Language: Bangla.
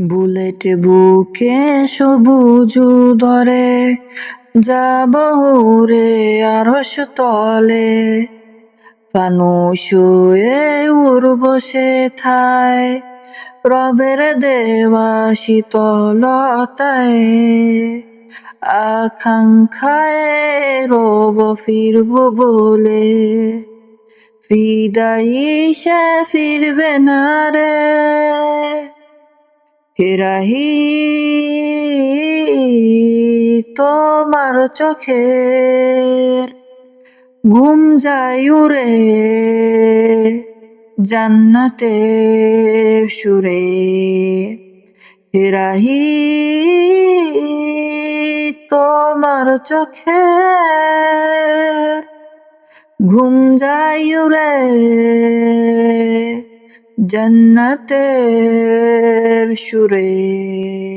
বুলেট বুকে সবুজ ধরে যাব উড়ে আরশ তলে, ফানুস হয়ে উড়ব সেথায় রবের দেওয়া শীতলতায়। আকাঙ্ক্ষায় রব ফিরব বলে, বিদায়ী সে ফিরবে না রে। হেরাহি তোমার চোখের ঘুম যায় উড়ে জান্নাতের সুরে। হেরাহি তোমার চোখের ঘুম যায় উড়ে জান্নাতের সুরে।